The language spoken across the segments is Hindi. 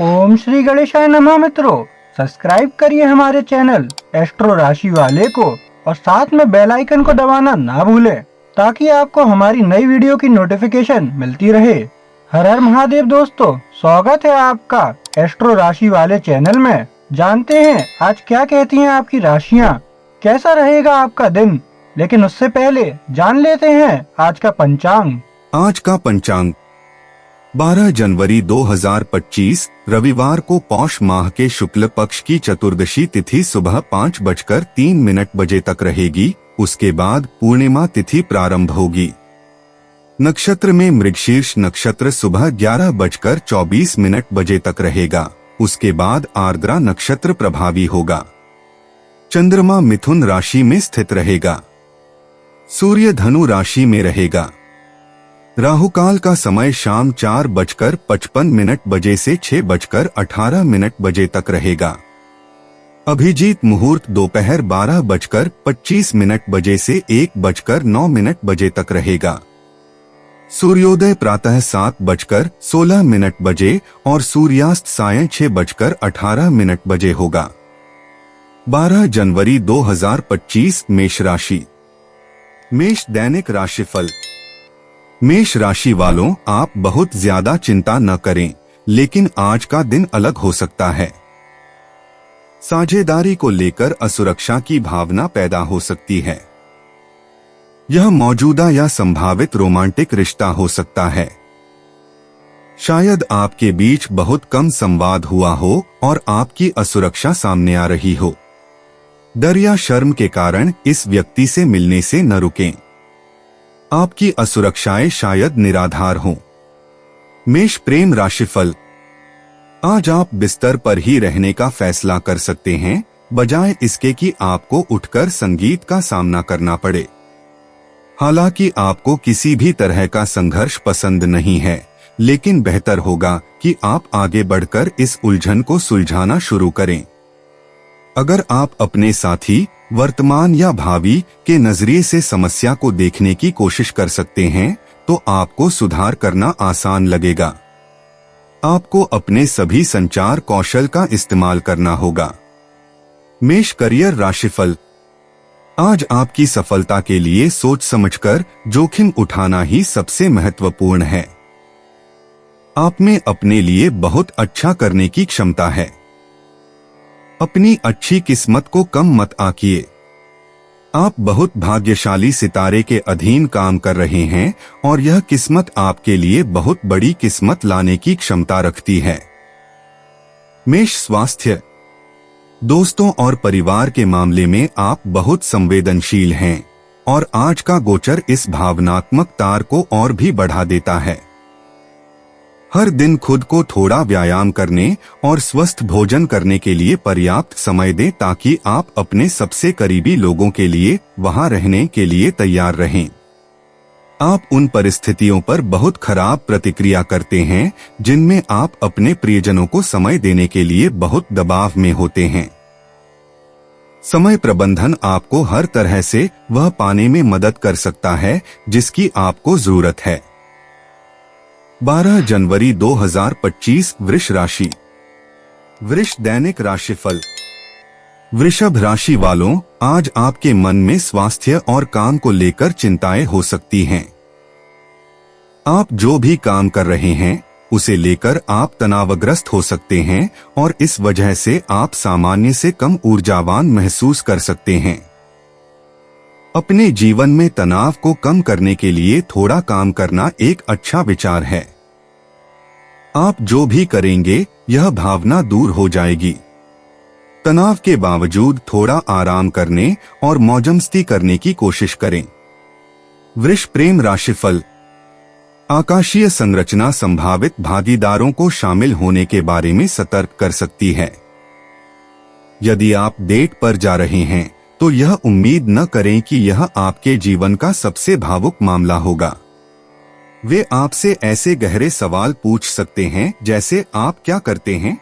ओम श्री गणेशाय नमः। मित्रों, सब्सक्राइब करिए हमारे चैनल एस्ट्रो राशि वाले को और साथ में बेल आइकन को दबाना ना भूलें ताकि आपको हमारी नई वीडियो की नोटिफिकेशन मिलती रहे। हर हर महादेव दोस्तों, स्वागत है आपका एस्ट्रो राशि वाले चैनल में। जानते हैं आज क्या कहती हैं आपकी राशियां, कैसा रहेगा आपका दिन। लेकिन उससे पहले जान लेते हैं आज का पंचांग। आज का पंचांग 12 जनवरी 2025 रविवार को पौष माह के शुक्ल पक्ष की चतुर्दशी तिथि सुबह 5:03 तक रहेगी। उसके बाद पूर्णिमा तिथि प्रारंभ होगी। नक्षत्र में मृगशीर्ष नक्षत्र सुबह 11:24 तक रहेगा। उसके बाद आर्द्रा नक्षत्र प्रभावी होगा। चंद्रमा मिथुन राशि में स्थित रहेगा। सूर्य धनु राशि में रहेगा। राहुकाल का समय शाम 4:55 से 6:18 तक रहेगा। अभिजीत मुहूर्त दोपहर 12:25 से 1:09 तक रहेगा। सूर्योदय प्रातः 7:16 और सूर्यास्त सायं 6:18 होगा। 12 जनवरी 2025 मेष राशि। मेष दैनिक राशिफल। मेष राशि वालों, आप बहुत ज्यादा चिंता न करें, लेकिन आज का दिन अलग हो सकता है। साझेदारी को लेकर असुरक्षा की भावना पैदा हो सकती है। यह मौजूदा या संभावित रोमांटिक रिश्ता हो सकता है। शायद आपके बीच बहुत कम संवाद हुआ हो और आपकी असुरक्षा सामने आ रही हो। डर या शर्म के कारण इस व्यक्ति से मिलने से न रुकें। आपकी असुरक्षाएं शायद निराधार हों। मेष प्रेम राशिफल। आज आप बिस्तर पर ही रहने का फैसला कर सकते हैं, बजाय इसके कि आपको उठकर संगीत का सामना करना पड़े। हालांकि आपको किसी भी तरह का संघर्ष पसंद नहीं है, लेकिन बेहतर होगा कि आप आगे बढ़कर इस उलझन को सुलझाना शुरू करें। अगर आप अपने साथी, वर्तमान या भावी के नजरिए से समस्या को देखने की कोशिश कर सकते हैं, तो आपको सुधार करना आसान लगेगा। आपको अपने सभी संचार कौशल का इस्तेमाल करना होगा। मेष करियर राशिफल। आज आपकी सफलता के लिए सोच समझकर जोखिम उठाना ही सबसे महत्वपूर्ण है। आप में अपने लिए बहुत अच्छा करने की क्षमता है। अपनी अच्छी किस्मत को कम मत आंकिए। आप बहुत भाग्यशाली सितारे के अधीन काम कर रहे हैं और यह किस्मत आपके लिए बहुत बड़ी किस्मत लाने की क्षमता रखती है। मेष स्वास्थ्य। दोस्तों और परिवार के मामले में आप बहुत संवेदनशील हैं और आज का गोचर इस भावनात्मक तार को और भी बढ़ा देता है। हर दिन खुद को थोड़ा व्यायाम करने और स्वस्थ भोजन करने के लिए पर्याप्त समय दें ताकि आप अपने सबसे करीबी लोगों के लिए वहां रहने के लिए तैयार रहें। आप उन परिस्थितियों पर बहुत खराब प्रतिक्रिया करते हैं जिनमें आप अपने प्रियजनों को समय देने के लिए बहुत दबाव में होते हैं। समय प्रबंधन आपको हर तरह से वह पाने में मदद कर सकता है जिसकी आपको जरूरत है। 12 जनवरी 2025 वृष राशि। वृष दैनिक राशिफल। वृषभ राशि वालों, आज आपके मन में स्वास्थ्य और काम को लेकर चिंताएं हो सकती हैं। आप जो भी काम कर रहे हैं उसे लेकर आप तनावग्रस्त हो सकते हैं और इस वजह से आप सामान्य से कम ऊर्जावान महसूस कर सकते हैं। अपने जीवन में तनाव को कम करने के लिए थोड़ा काम करना एक अच्छा विचार है। आप जो भी करेंगे यह भावना दूर हो जाएगी। तनाव के बावजूद थोड़ा आराम करने और मौजमस्ती करने की कोशिश करें। वृष प्रेम राशिफल। आकाशीय संरचना संभावित भागीदारों को शामिल होने के बारे में सतर्क कर सकती है। यदि आप डेट पर जा रहे हैं तो यह उम्मीद न करें कि यह आपके जीवन का सबसे भावुक मामला होगा। वे आपसे ऐसे गहरे सवाल पूछ सकते हैं जैसे आप क्या करते हैं,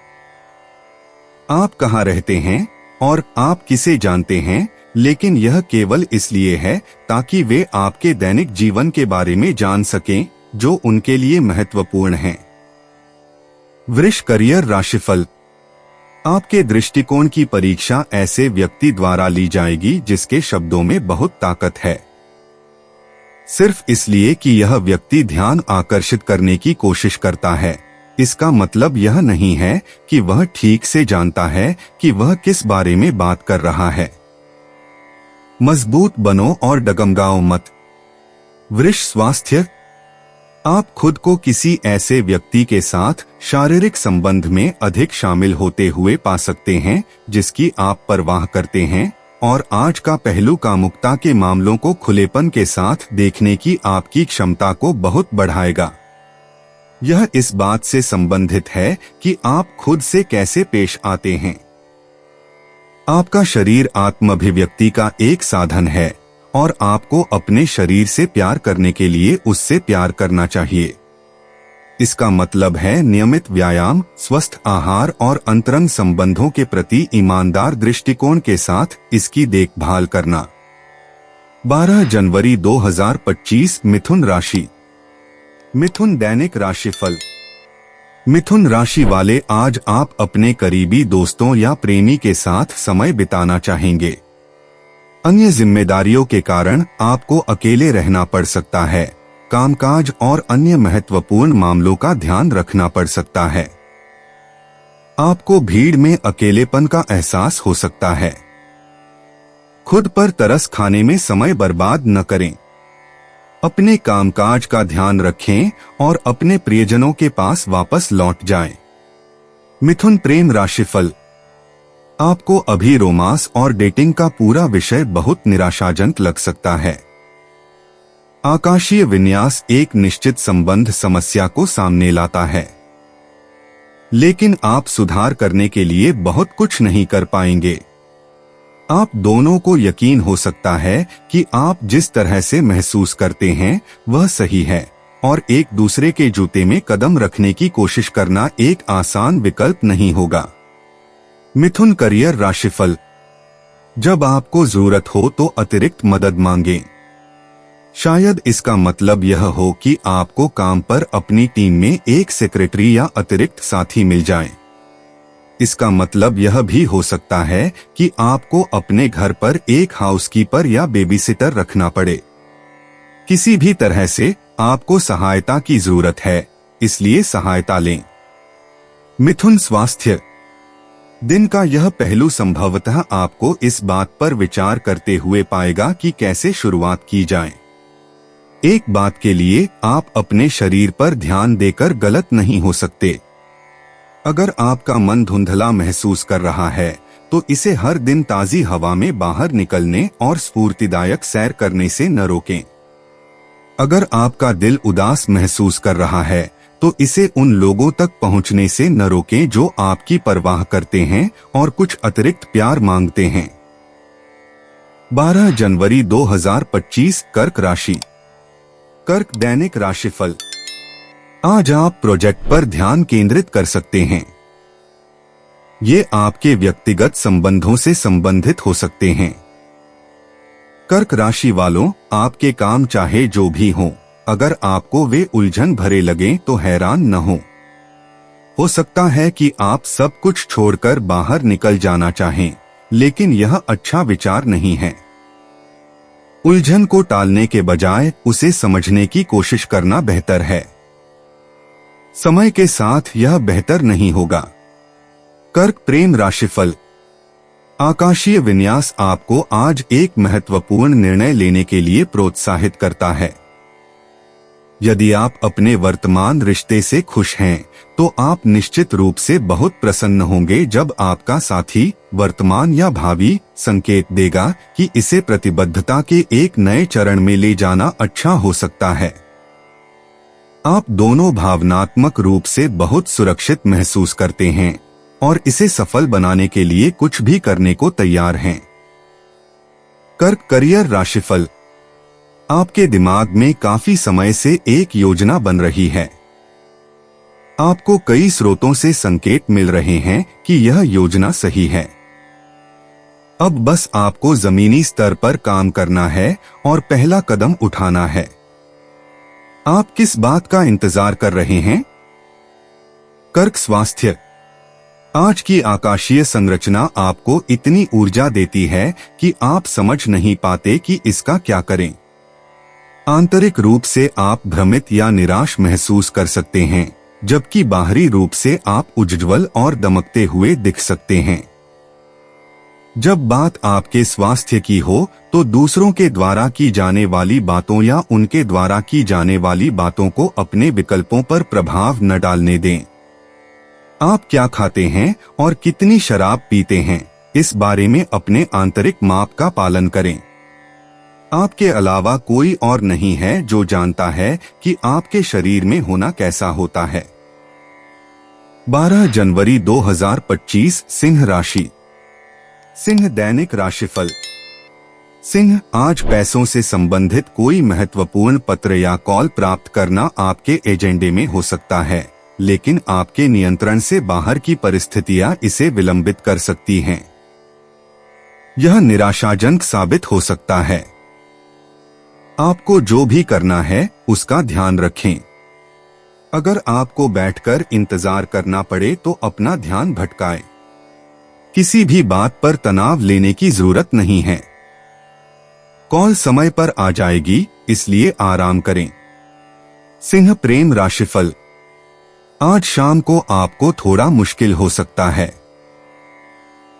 आप कहाँ रहते हैं और आप किसे जानते हैं, लेकिन यह केवल इसलिए है ताकि वे आपके दैनिक जीवन के बारे में जान सकें जो उनके लिए महत्वपूर्ण है। वृष करियर राशिफल। आपके दृष्टिकोण की परीक्षा ऐसे व्यक्ति द्वारा ली जाएगी जिसके शब्दों में बहुत ताकत है, सिर्फ इसलिए कि यह व्यक्ति ध्यान आकर्षित करने की कोशिश करता है। इसका मतलब यह नहीं है कि वह ठीक से जानता है कि वह किस बारे में बात कर रहा है। मजबूत बनो और डगमगाओ मत। वृष स्वास्थ्य। आप खुद को किसी ऐसे व्यक्ति के साथ शारीरिक संबंध में अधिक शामिल होते हुए पा सकते हैं जिसकी आप परवाह करते हैं, और आज का पहलू कामुकता के मामलों को खुलेपन के साथ देखने की आपकी क्षमता को बहुत बढ़ाएगा। यह इस बात से संबंधित है कि आप खुद से कैसे पेश आते हैं। आपका शरीर आत्माभिव्यक्ति का एक साधन है और आपको अपने शरीर से प्यार करने के लिए उससे प्यार करना चाहिए। इसका मतलब है नियमित व्यायाम, स्वस्थ आहार और अंतरंग संबंधों के प्रति ईमानदार दृष्टिकोण के साथ इसकी देखभाल करना। 12 जनवरी 2025 मिथुन राशि। मिथुन दैनिक राशिफल। मिथुन राशि वाले, आज आप अपने करीबी दोस्तों या प्रेमी के साथ समय बिताना चाहेंगे। अन्य जिम्मेदारियों के कारण आपको अकेले रहना पड़ सकता है। कामकाज और अन्य महत्वपूर्ण मामलों का ध्यान रखना पड़ सकता है। आपको भीड़ में अकेलेपन का एहसास हो सकता है। खुद पर तरस खाने में समय बर्बाद न करें। अपने कामकाज का ध्यान रखें और अपने प्रियजनों के पास वापस लौट जाएं। मिथुन प्रेम राशिफल। आपको अभी रोमांस और डेटिंग का पूरा विषय बहुत निराशाजनक लग सकता है। आकाशीय विन्यास एक निश्चित संबंध समस्या को सामने लाता है, लेकिन आप सुधार करने के लिए बहुत कुछ नहीं कर पाएंगे। आप दोनों को यकीन हो सकता है कि आप जिस तरह से महसूस करते हैं वह सही है, और एक दूसरे के जूते में कदम रखने की कोशिश करना एक आसान विकल्प नहीं होगा। मिथुन करियर राशिफल। जब आपको जरूरत हो तो अतिरिक्त मदद मांगें। शायद इसका मतलब यह हो कि आपको काम पर अपनी टीम में एक सेक्रेटरी या अतिरिक्त साथी मिल जाए। इसका मतलब यह भी हो सकता है कि आपको अपने घर पर एक हाउसकीपर या बेबीसिटर रखना पड़े। किसी भी तरह से आपको सहायता की जरूरत है, इसलिए सहायता लें। मिथुन स्वास्थ्य। दिन का यह पहलू संभवतः आपको इस बात पर विचार करते हुए पाएगा कि कैसे शुरुआत की जाए। एक बात के लिए आप अपने शरीर पर ध्यान देकर गलत नहीं हो सकते। अगर आपका मन धुंधला महसूस कर रहा है तो इसे हर दिन ताजी हवा में बाहर निकलने और स्फूर्तिदायक सैर करने से न रोकें। अगर आपका दिल उदास महसूस कर रहा है तो इसे उन लोगों तक पहुंचने से न रोकें जो आपकी परवाह करते हैं और कुछ अतिरिक्त प्यार मांगते हैं। 12 जनवरी 2025 कर्क राशि। कर्क दैनिक राशिफल। आज आप प्रोजेक्ट पर ध्यान केंद्रित कर सकते हैं। ये आपके व्यक्तिगत संबंधों से संबंधित हो सकते हैं। कर्क राशि वालों, आपके काम चाहे जो भी हों, अगर आपको वे उलझन भरे लगें तो हैरान न हो सकता है कि आप सब कुछ छोड़कर बाहर निकल जाना चाहें, लेकिन यह अच्छा विचार नहीं है। उलझन को टालने के बजाय उसे समझने की कोशिश करना बेहतर है। समय के साथ यह बेहतर नहीं होगा। कर्क प्रेम राशिफल। आकाशीय विन्यास आपको आज एक महत्वपूर्ण निर्णय लेने के लिए प्रोत्साहित करता है। यदि आप अपने वर्तमान रिश्ते से खुश हैं, तो आप निश्चित रूप से बहुत प्रसन्न होंगे जब आपका साथी, वर्तमान या भावी, संकेत देगा कि इसे प्रतिबद्धता के एक नए चरण में ले जाना अच्छा हो सकता है। आप दोनों भावनात्मक रूप से बहुत सुरक्षित महसूस करते हैं और इसे सफल बनाने के लिए कुछ भी करने को तैयार हैं। कर्क करियर राशिफल। आपके दिमाग में काफी समय से एक योजना बन रही है। आपको कई स्रोतों से संकेत मिल रहे हैं कि यह योजना सही है। अब बस आपको जमीनी स्तर पर काम करना है और पहला कदम उठाना है। आप किस बात का इंतजार कर रहे हैं? कर्क स्वास्थ्य। आज की आकाशीय संरचना आपको इतनी ऊर्जा देती है कि आप समझ नहीं पाते कि इसका क्या करें। आंतरिक रूप से आप भ्रमित या निराश महसूस कर सकते हैं, जबकि बाहरी रूप से आप उज्ज्वल और दमकते हुए दिख सकते हैं। जब बात आपके स्वास्थ्य की हो तो दूसरों के द्वारा की जाने वाली बातों या उनके द्वारा की जाने वाली बातों को अपने विकल्पों पर प्रभाव न डालने दें। आप क्या खाते हैं और कितनी शराब पीते हैं, इस बारे में अपने आंतरिक माप का पालन करें। आपके अलावा कोई और नहीं है जो जानता है कि आपके शरीर में होना कैसा होता है। 12 जनवरी 2025 सिंह राशि। सिंह दैनिक राशिफल। सिंह, आज पैसों से संबंधित कोई महत्वपूर्ण पत्र या कॉल प्राप्त करना आपके एजेंडे में हो सकता है, लेकिन आपके नियंत्रण से बाहर की परिस्थितियां इसे विलंबित कर सकती हैं। यह निराशाजनक साबित हो सकता है। आपको जो भी करना है उसका ध्यान रखें। अगर आपको बैठकर इंतजार करना पड़े तो अपना ध्यान भटकाएं। किसी भी बात पर तनाव लेने की जरूरत नहीं है। कॉल समय पर आ जाएगी, इसलिए आराम करें। सिंह प्रेम राशिफल। आज शाम को आपको थोड़ा मुश्किल हो सकता है।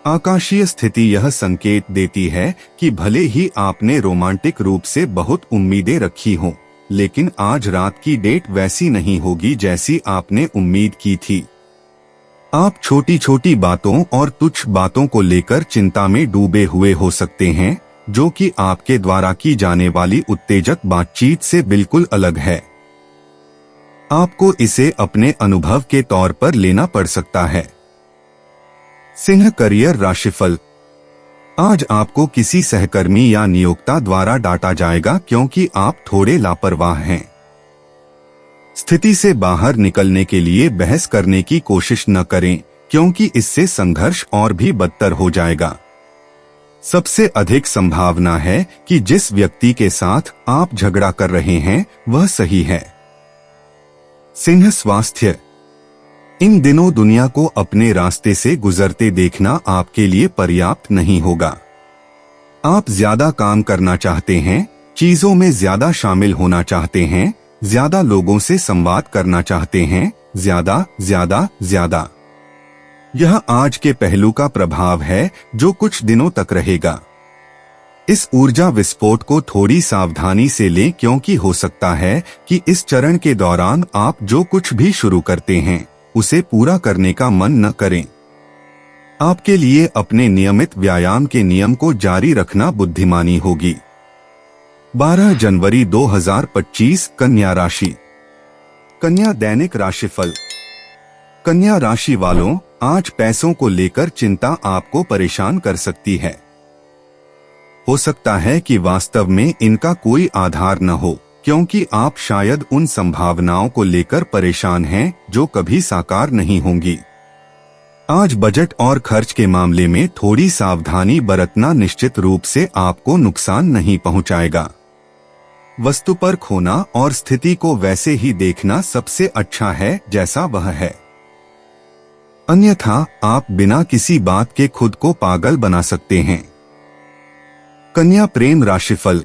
आकाशीय स्थिति यह संकेत देती है कि भले ही आपने रोमांटिक रूप से बहुत उम्मीदें रखी हों, लेकिन आज रात की डेट वैसी नहीं होगी जैसी आपने उम्मीद की थी। आप छोटी छोटी बातों और तुच्छ बातों को लेकर चिंता में डूबे हुए हो सकते हैं, जो कि आपके द्वारा की जाने वाली उत्तेजक बातचीत से बिल्कुल अलग है। आपको इसे अपने अनुभव के तौर पर लेना पड़ सकता है। सिंह करियर राशिफल। आज आपको किसी सहकर्मी या नियोक्ता द्वारा डांटा जाएगा क्योंकि आप थोड़े लापरवाह हैं। स्थिति से बाहर निकलने के लिए बहस करने की कोशिश न करें, क्योंकि इससे संघर्ष और भी बदतर हो जाएगा। सबसे अधिक संभावना है कि जिस व्यक्ति के साथ आप झगड़ा कर रहे हैं वह सही है। सिंह स्वास्थ्य। इन दिनों दुनिया को अपने रास्ते से गुजरते देखना आपके लिए पर्याप्त नहीं होगा। आप ज्यादा काम करना चाहते हैं, चीजों में ज्यादा शामिल होना चाहते हैं, ज्यादा लोगों से संवाद करना चाहते हैं, ज्यादा ज्यादा ज्यादा। यह आज के पहलू का प्रभाव है जो कुछ दिनों तक रहेगा। इस ऊर्जा विस्फोट को थोड़ी सावधानी से लें, क्योंकि हो सकता है कि इस चरण के दौरान आप जो कुछ भी शुरू करते हैं उसे पूरा करने का मन न करें। आपके लिए अपने नियमित व्यायाम के नियम को जारी रखना बुद्धिमानी होगी। 12 जनवरी 2025 कन्या राशि। कन्या दैनिक राशिफल। कन्या राशि वालों, आज पैसों को लेकर चिंता आपको परेशान कर सकती है। हो सकता है कि वास्तव में इनका कोई आधार न हो, क्योंकि आप शायद उन संभावनाओं को लेकर परेशान हैं जो कभी साकार नहीं होंगी। आज बजट और खर्च के मामले में थोड़ी सावधानी बरतना निश्चित रूप से आपको नुकसान नहीं पहुंचाएगा। वस्तु पर खोना और स्थिति को वैसे ही देखना सबसे अच्छा है जैसा वह है। अन्यथा आप बिना किसी बात के खुद को पागल बना सकते हैं। कन्या प्रेम राशिफल।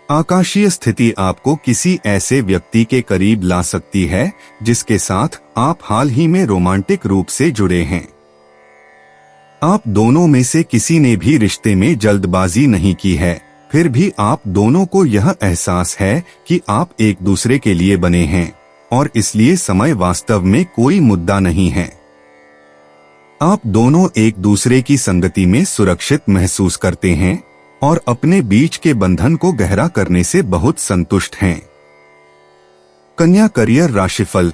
आकाशीय स्थिति आपको किसी ऐसे व्यक्ति के करीब ला सकती है जिसके साथ आप हाल ही में रोमांटिक रूप से जुड़े हैं। आप दोनों में से किसी ने भी रिश्ते में जल्दबाजी नहीं की है, फिर भी आप दोनों को यह एहसास है कि आप एक दूसरे के लिए बने हैं और इसलिए समय वास्तव में कोई मुद्दा नहीं है। आप दोनों एक दूसरे की संगति में सुरक्षित महसूस करते हैं और अपने बीच के बंधन को गहरा करने से बहुत संतुष्ट हैं। कन्या करियर राशिफल।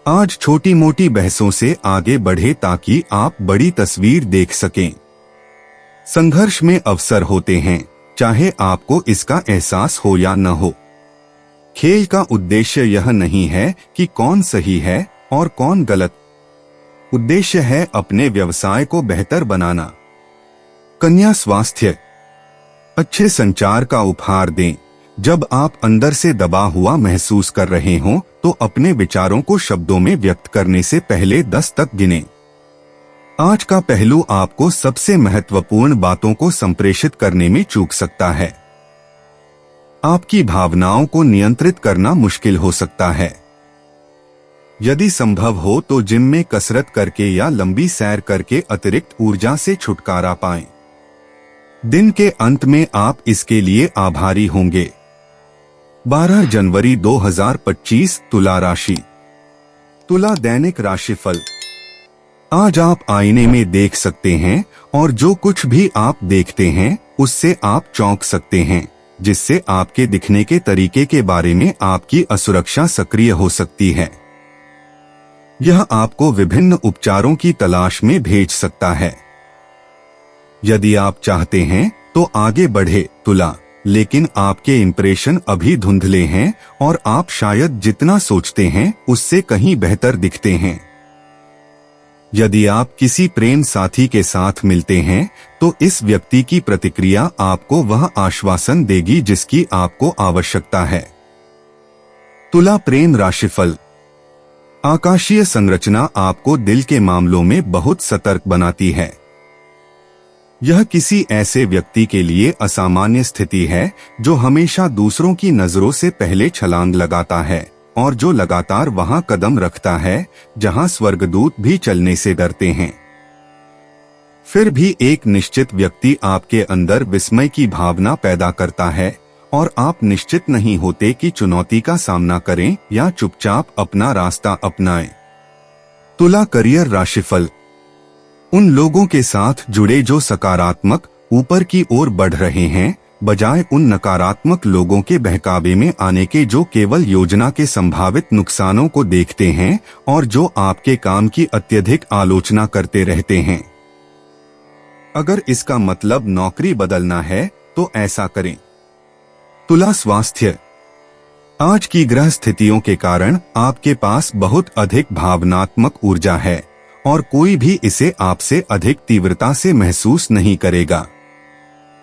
आज छोटी मोटी बहसों से आगे बढ़े ताकि आप बड़ी तस्वीर देख सकें। संघर्ष में अवसर होते हैं, चाहे आपको इसका एहसास हो या न हो। खेल का उद्देश्य यह नहीं है कि कौन सही है और कौन गलत। उद्देश्य है अपने व्यवसाय को बेहतर बनाना। कन्या स्वास्थ्य। अच्छे संचार का उपहार दें, जब आप अंदर से दबा हुआ महसूस कर रहे हो तो अपने विचारों को शब्दों में व्यक्त करने से पहले 10 तक गिने। आज का पहलू आपको सबसे महत्वपूर्ण बातों को संप्रेषित करने में चूक सकता है। आपकी भावनाओं को नियंत्रित करना मुश्किल हो सकता है। यदि संभव हो तो जिम में कसरत करके या लंबी सैर करके अतिरिक्त ऊर्जा से छुटकारा पाएं। दिन के अंत में आप इसके लिए आभारी होंगे। 12 जनवरी 2025 तुला राशि। तुला दैनिक राशिफल। आज आप आईने में देख सकते हैं और जो कुछ भी आप देखते हैं उससे आप चौंक सकते हैं, जिससे आपके दिखने के तरीके के बारे में आपकी असुरक्षा सक्रिय हो सकती है। यह आपको विभिन्न उपचारों की तलाश में भेज सकता है। यदि आप चाहते हैं तो आगे बढ़े तुला, लेकिन आपके इंप्रेशन अभी धुंधले हैं और आप शायद जितना सोचते हैं उससे कहीं बेहतर दिखते हैं। यदि आप किसी प्रेम साथी के साथ मिलते हैं तो इस व्यक्ति की प्रतिक्रिया आपको वह आश्वासन देगी जिसकी आपको आवश्यकता है। तुला प्रेम राशिफल। आकाशीय संरचना आपको दिल के मामलों में बहुत सतर्क बनाती है। यह किसी ऐसे व्यक्ति के लिए असामान्य स्थिति है जो हमेशा दूसरों की नजरों से पहले छलांग लगाता है और जो लगातार वहां कदम रखता है जहां स्वर्गदूत भी चलने से डरते हैं। फिर भी एक निश्चित व्यक्ति आपके अंदर विस्मय की भावना पैदा करता है और आप निश्चित नहीं होते कि चुनौती का सामना करें या चुपचाप अपना रास्ता अपनाएं। तुला करियर राशिफल। उन लोगों के साथ जुड़े जो सकारात्मक ऊपर की ओर बढ़ रहे हैं, बजाय उन नकारात्मक लोगों के बहकावे में आने के जो केवल योजना के संभावित नुकसानों को देखते हैं और जो आपके काम की अत्यधिक आलोचना करते रहते हैं। अगर इसका मतलब नौकरी बदलना है तो ऐसा करें। तुला स्वास्थ्य। आज की ग्रह स्थितियों के कारण आपके पास बहुत अधिक भावनात्मक ऊर्जा है और कोई भी इसे आपसे अधिक तीव्रता से महसूस नहीं करेगा।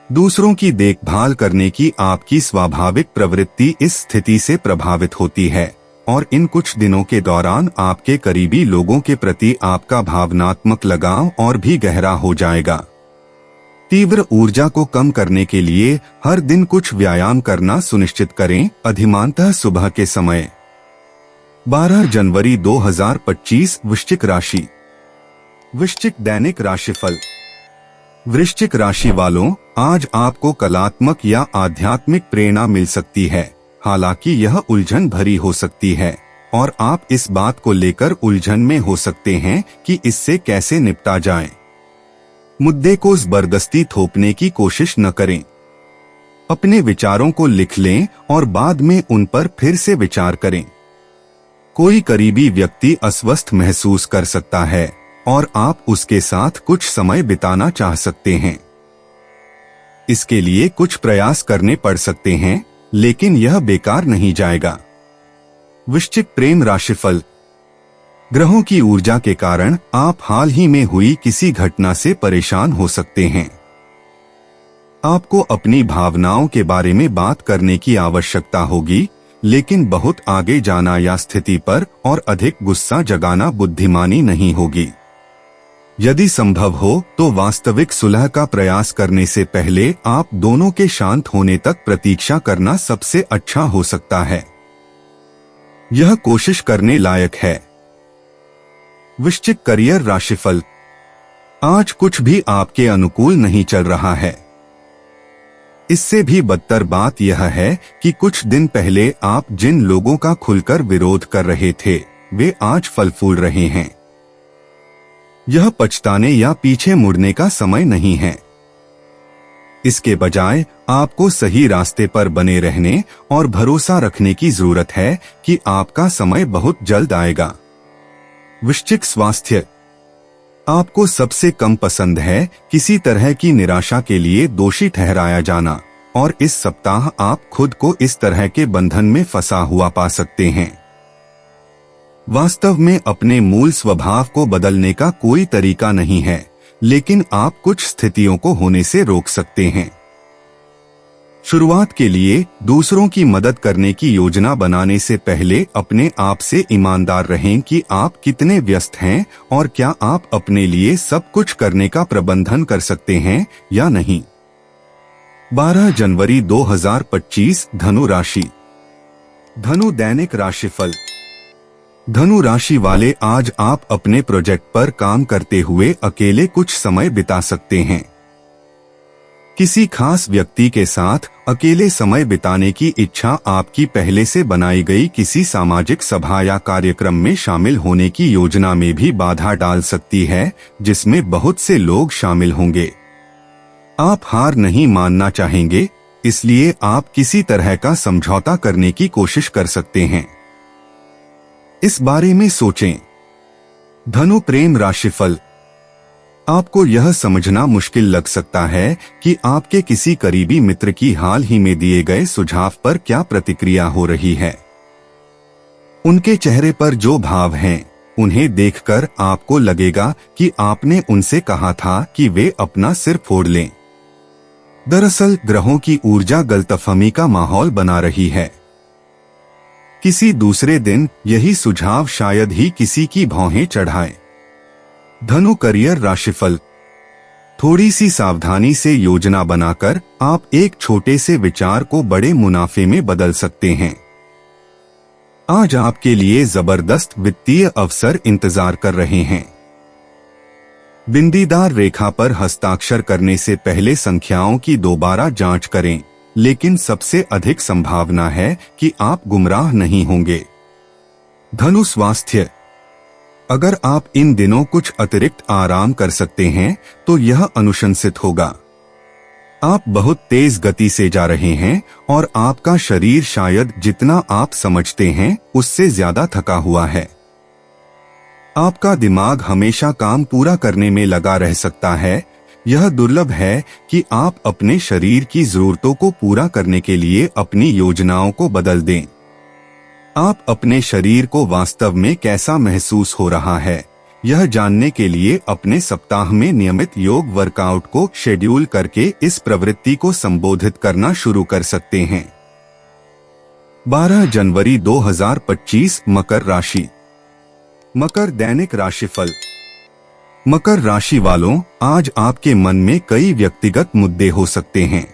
दूसरों की देखभाल करने की आपकी स्वाभाविक प्रवृत्ति इस स्थिति से प्रभावित होती है और इन कुछ दिनों के दौरान आपके करीबी लोगों के प्रति आपका भावनात्मक लगाव और भी गहरा हो जाएगा। तीव्र ऊर्जा को कम करने के लिए हर दिन कुछ व्यायाम करना सुनिश्चित करें, अधिमानतः सुबह के समय। 12 जनवरी 2025 वृश्चिक राशि। वृश्चिक दैनिक राशिफल। वृश्चिक राशि वालों, आज आपको कलात्मक या आध्यात्मिक प्रेरणा मिल सकती है, हालांकि यह उलझन भरी हो सकती है और आप इस बात को लेकर उलझन में हो सकते हैं कि इससे कैसे निपटा जाए। मुद्दे को जबरदस्ती थोपने की कोशिश न करें। अपने विचारों को लिख लें और बाद में उन पर फिर से विचार करें। कोई करीबी व्यक्ति अस्वस्थ महसूस कर सकता है और आप उसके साथ कुछ समय बिताना चाह सकते हैं। इसके लिए कुछ प्रयास करने पड़ सकते हैं, लेकिन यह बेकार नहीं जाएगा। वृश्चिक प्रेम राशिफल। ग्रहों की ऊर्जा के कारण आप हाल ही में हुई किसी घटना से परेशान हो सकते हैं। आपको अपनी भावनाओं के बारे में बात करने की आवश्यकता होगी, लेकिन बहुत आगे जाना या स्थिति पर और अधिक गुस्सा जगाना बुद्धिमानी नहीं होगी। यदि संभव हो तो वास्तविक सुलह का प्रयास करने से पहले आप दोनों के शांत होने तक प्रतीक्षा करना सबसे अच्छा हो सकता है। यह कोशिश करने लायक है। वृश्चिक करियर राशिफल। आज कुछ भी आपके अनुकूल नहीं चल रहा है। इससे भी बदतर बात यह है कि कुछ दिन पहले आप जिन लोगों का खुलकर विरोध कर रहे थे, वे आज फल फूल रहे हैं। यह पछताने या पीछे मुड़ने का समय नहीं है। इसके बजाय आपको सही रास्ते पर बने रहने और भरोसा रखने की जरूरत है कि आपका समय बहुत जल्द आएगा। वृश्चिक स्वास्थ्य। आपको सबसे कम पसंद है किसी तरह की निराशा के लिए दोषी ठहराया जाना, और इस सप्ताह आप खुद को इस तरह के बंधन में फंसा हुआ पा सकते हैं। वास्तव में अपने मूल स्वभाव को बदलने का कोई तरीका नहीं है, लेकिन आप कुछ स्थितियों को होने से रोक सकते हैं। शुरुआत के लिए दूसरों की मदद करने की योजना बनाने से पहले अपने आप से ईमानदार रहें कि आप कितने व्यस्त हैं और क्या आप अपने लिए सब कुछ करने का प्रबंधन कर सकते हैं या नहीं। 12 जनवरी 2025 धनु राशि। धनु दैनिक राशिफल। धनु राशि वाले, आज आप अपने प्रोजेक्ट पर काम करते हुए अकेले कुछ समय बिता सकते हैं। किसी खास व्यक्ति के साथ अकेले समय बिताने की इच्छा आपकी पहले से बनाई गई किसी सामाजिक सभा या कार्यक्रम में शामिल होने की योजना में भी बाधा डाल सकती है, जिसमें बहुत से लोग शामिल होंगे। आप हार नहीं मानना चाहेंगे, इसलिए आप किसी तरह का समझौता करने की कोशिश कर सकते हैं। इस बारे में सोचें। धनु प्रेम राशिफल। आपको यह समझना मुश्किल लग सकता है कि आपके किसी करीबी मित्र की हाल ही में दिए गए सुझाव पर क्या प्रतिक्रिया हो रही है। उनके चेहरे पर जो भाव हैं, उन्हें देखकर आपको लगेगा कि आपने उनसे कहा था कि वे अपना सिर फोड़ लें। दरअसल ग्रहों की ऊर्जा गलतफहमी का माहौल बना रही है। किसी दूसरे दिन यही सुझाव शायद ही किसी की भौहें चढ़ाए। धनु करियर राशिफल। थोड़ी सी सावधानी से योजना बनाकर आप एक छोटे से विचार को बड़े मुनाफे में बदल सकते हैं। आज आपके लिए जबरदस्त वित्तीय अवसर इंतजार कर रहे हैं। बिंदीदार रेखा पर हस्ताक्षर करने से पहले संख्याओं की दोबारा जांच करें, लेकिन सबसे अधिक संभावना है कि आप गुमराह नहीं होंगे। धनु स्वास्थ्य। अगर आप इन दिनों कुछ अतिरिक्त आराम कर सकते हैं तो यह अनुशंसित होगा। आप बहुत तेज गति से जा रहे हैं और आपका शरीर शायद जितना आप समझते हैं उससे ज्यादा थका हुआ है। आपका दिमाग हमेशा काम पूरा करने में लगा रह सकता है। यह दुर्लभ है कि आप अपने शरीर की जरूरतों को पूरा करने के लिए अपनी योजनाओं को बदल दें। आप अपने शरीर को वास्तव में कैसा महसूस हो रहा है, यह जानने के लिए अपने सप्ताह में नियमित योग वर्कआउट को शेड्यूल करके इस प्रवृत्ति को संबोधित करना शुरू कर सकते हैं। 12 जनवरी 2025 मकर राशि। मकर दैनिक राशिफल। मकर राशि वालों, आज आपके मन में कई व्यक्तिगत मुद्दे हो सकते हैं।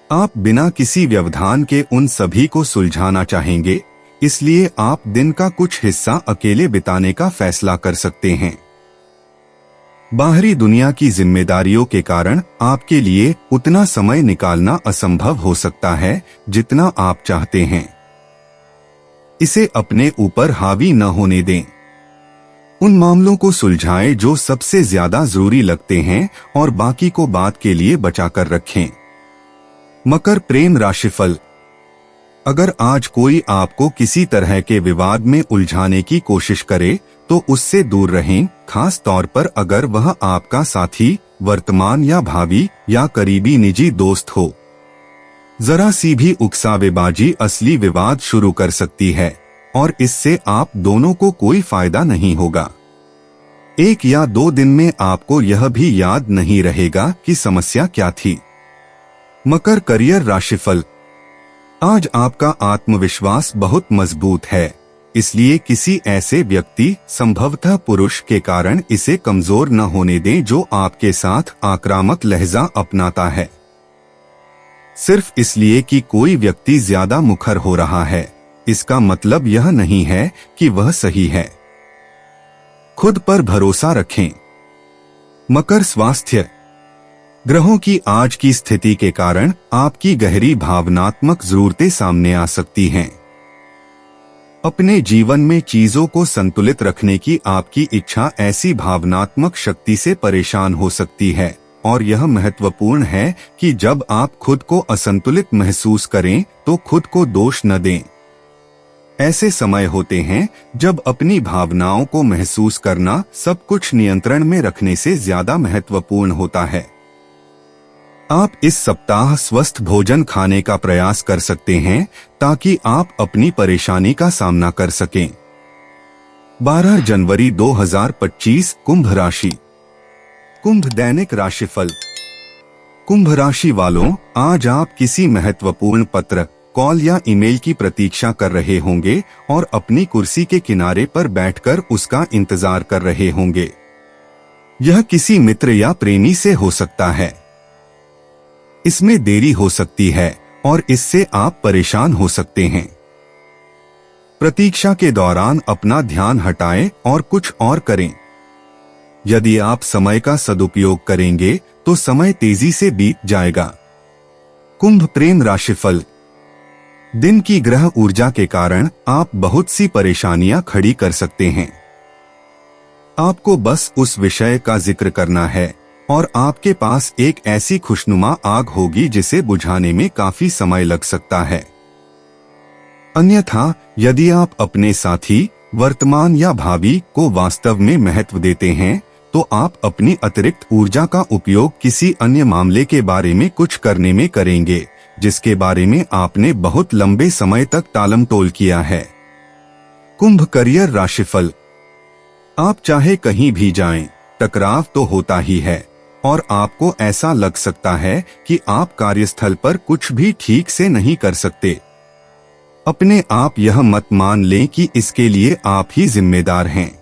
आप बिना किसी व्यवधान के उन सभी को सुलझाना चाहेंगे, इसलिए आप दिन का कुछ हिस्सा अकेले बिताने का फैसला कर सकते हैं। बाहरी दुनिया की जिम्मेदारियों के कारण आपके लिए उतना समय निकालना असंभव हो सकता है जितना आप चाहते हैं। इसे अपने ऊपर हावी न होने दें। उन मामलों को सुलझाएं जो सबसे ज्यादा जरूरी लगते हैं और बाकी को बाद के लिए बचाकर रखें। मकर प्रेम राशिफल। अगर आज कोई आपको किसी तरह के विवाद में उलझाने की कोशिश करे तो उससे दूर रहें, खास तौर पर अगर वह आपका साथी, वर्तमान या भावी या करीबी निजी दोस्त हो। जरा सी भी उकसावेबाजी असली विवाद शुरू कर सकती है और इससे आप दोनों को कोई फायदा नहीं होगा। 1 या 2 दिन में आपको यह भी याद नहीं रहेगा कि समस्या क्या थी। मकर करियर राशिफल। आज आपका आत्मविश्वास बहुत मजबूत है, इसलिए किसी ऐसे व्यक्ति, संभवतः पुरुष के कारण इसे कमजोर न होने दें जो आपके साथ आक्रामक लहजा अपनाता है। सिर्फ इसलिए कि कोई व्यक्ति ज्यादा मुखर हो रहा है, इसका मतलब यह नहीं है कि वह सही है। खुद पर भरोसा रखें। मकर स्वास्थ्य। ग्रहों की आज की स्थिति के कारण आपकी गहरी भावनात्मक जरूरतें सामने आ सकती हैं। अपने जीवन में चीजों को संतुलित रखने की आपकी इच्छा ऐसी भावनात्मक शक्ति से परेशान हो सकती है और यह महत्वपूर्ण है कि जब आप खुद को असंतुलित महसूस करें तो खुद को दोष न दें। ऐसे समय होते हैं जब अपनी भावनाओं को महसूस करना सब कुछ नियंत्रण में रखने से ज्यादा महत्वपूर्ण होता है। आप इस सप्ताह स्वस्थ भोजन खाने का प्रयास कर सकते हैं ताकि आप अपनी परेशानी का सामना कर सकें। 12 जनवरी 2025 कुंभ राशि। कुंभ दैनिक राशिफल। कुंभ राशि वालों, आज आप किसी महत्वपूर्ण पत्र, कॉल या ईमेल की प्रतीक्षा कर रहे होंगे और अपनी कुर्सी के किनारे पर बैठकर उसका इंतजार कर रहे होंगे। यह किसी मित्र या प्रेमी से हो सकता है। इसमें देरी हो सकती है और इससे आप परेशान हो सकते हैं। प्रतीक्षा के दौरान अपना ध्यान हटाएं और कुछ और करें। यदि आप समय का सदुपयोग करेंगे तो समय तेजी से बीत जाएगा। कुंभ प्रेम राशिफल। दिन की ग्रह ऊर्जा के कारण आप बहुत सी परेशानियां खड़ी कर सकते हैं। आपको बस उस विषय का जिक्र करना है और आपके पास एक ऐसी खुशनुमा आग होगी जिसे बुझाने में काफी समय लग सकता है। अन्यथा यदि आप अपने साथी, वर्तमान या भावी को वास्तव में महत्व देते हैं तो आप अपनी अतिरिक्त ऊर्जा का उपयोग किसी अन्य मामले के बारे में कुछ करने में करेंगे जिसके बारे में आपने बहुत लंबे समय तक टालमटोल किया है। कुंभ करियर राशिफल। आप चाहे कहीं भी जाएं, टकराव तो होता ही है और आपको ऐसा लग सकता है कि आप कार्यस्थल पर कुछ भी ठीक से नहीं कर सकते। अपने आप यह मत मान लें कि इसके लिए आप ही जिम्मेदार हैं।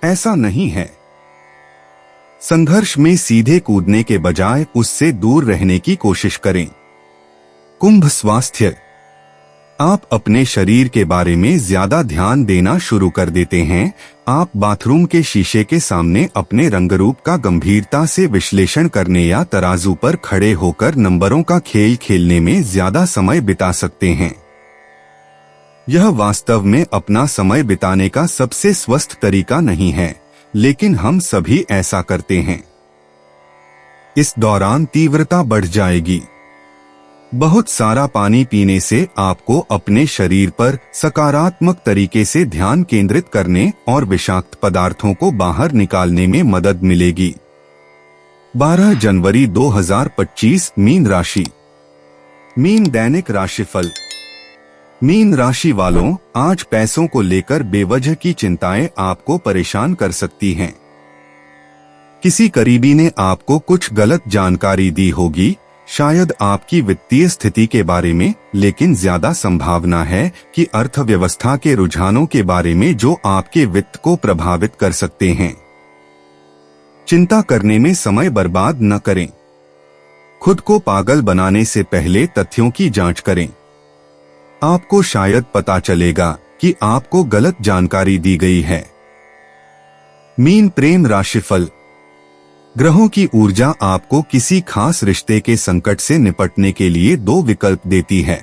ऐसा नहीं है। संघर्ष में सीधे कूदने के बजाय उससे दूर रहने की कोशिश करें। कुंभ स्वास्थ्य। आप अपने शरीर के बारे में ज्यादा ध्यान देना शुरू कर देते हैं। आप बाथरूम के शीशे के सामने अपने रंगरूप का गंभीरता से विश्लेषण करने या तराजू पर खड़े होकर नंबरों का खेल खेलने में ज्यादा समय बिता सकते हैं। यह वास्तव में अपना समय बिताने का सबसे स्वस्थ तरीका नहीं है, लेकिन हम सभी ऐसा करते हैं। इस दौरान तीव्रता बढ़ जाएगी। बहुत सारा पानी पीने से आपको अपने शरीर पर सकारात्मक तरीके से ध्यान केंद्रित करने और विषाक्त पदार्थों को बाहर निकालने में मदद मिलेगी। 12 जनवरी 2025 मीन राशि। मीन दैनिक राशिफल। मीन राशि वालों, आज पैसों को लेकर बेवजह की चिंताएं आपको परेशान कर सकती हैं। किसी करीबी ने आपको कुछ गलत जानकारी दी होगी, शायद आपकी वित्तीय स्थिति के बारे में, लेकिन ज्यादा संभावना है कि अर्थव्यवस्था के रुझानों के बारे में जो आपके वित्त को प्रभावित कर सकते हैं। चिंता करने में समय बर्बाद न करें। खुद को पागल बनाने से पहले तथ्यों की जांच करें। आपको शायद पता चलेगा कि आपको गलत जानकारी दी गई है। मीन प्रेम राशिफल। ग्रहों की ऊर्जा आपको किसी खास रिश्ते के संकट से निपटने के लिए 2 विकल्प देती है।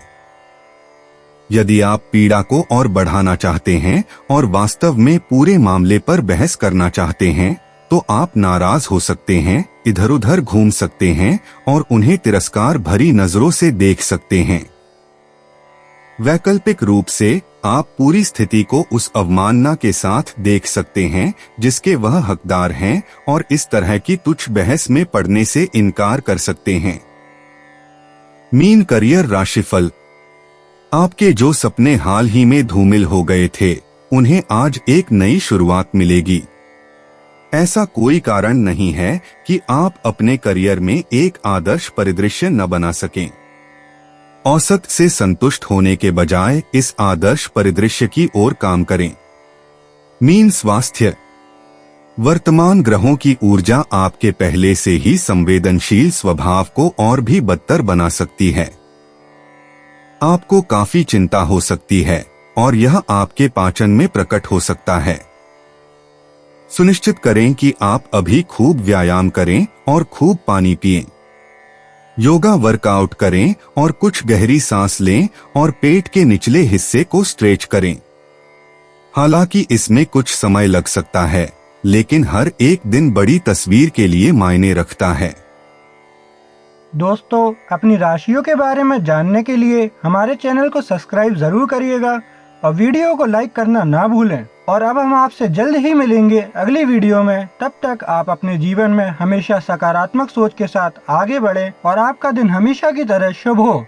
यदि आप पीड़ा को और बढ़ाना चाहते हैं और वास्तव में पूरे मामले पर बहस करना चाहते हैं, तो आप नाराज हो सकते हैं, इधर उधर घूम सकते हैं और उन्हें तिरस्कार भरी नजरों से देख सकते हैं। वैकल्पिक रूप से आप पूरी स्थिति को उस अवमानना के साथ देख सकते हैं जिसके वह हकदार हैं और इस तरह की तुच्छ बहस में पड़ने से इनकार कर सकते हैं। मीन करियर राशिफल। आपके जो सपने हाल ही में धूमिल हो गए थे, उन्हें आज एक नई शुरुआत मिलेगी। ऐसा कोई कारण नहीं है कि आप अपने करियर में एक आदर्श परिदृश्य न बना सकें। औसत से संतुष्ट होने के बजाय इस आदर्श परिदृश्य की ओर काम करें। मीन स्वास्थ्य। वर्तमान ग्रहों की ऊर्जा आपके पहले से ही संवेदनशील स्वभाव को और भी बदतर बना सकती है। आपको काफी चिंता हो सकती है और यह आपके पाचन में प्रकट हो सकता है। सुनिश्चित करें कि आप अभी खूब व्यायाम करें और खूब पानी पिएं। योगा वर्कआउट करें और कुछ गहरी सांस लें और पेट के निचले हिस्से को स्ट्रेच करें। हालांकि इसमें कुछ समय लग सकता है, लेकिन हर एक दिन बड़ी तस्वीर के लिए मायने रखता है। दोस्तों, अपनी राशियों के बारे में जानने के लिए हमारे चैनल को सब्सक्राइब जरूर करिएगा और वीडियो को लाइक करना ना भूलें। और अब हम आपसे जल्द ही मिलेंगे अगली वीडियो में। तब तक आप अपने जीवन में हमेशा सकारात्मक सोच के साथ आगे बढ़ें और आपका दिन हमेशा की तरह शुभ हो।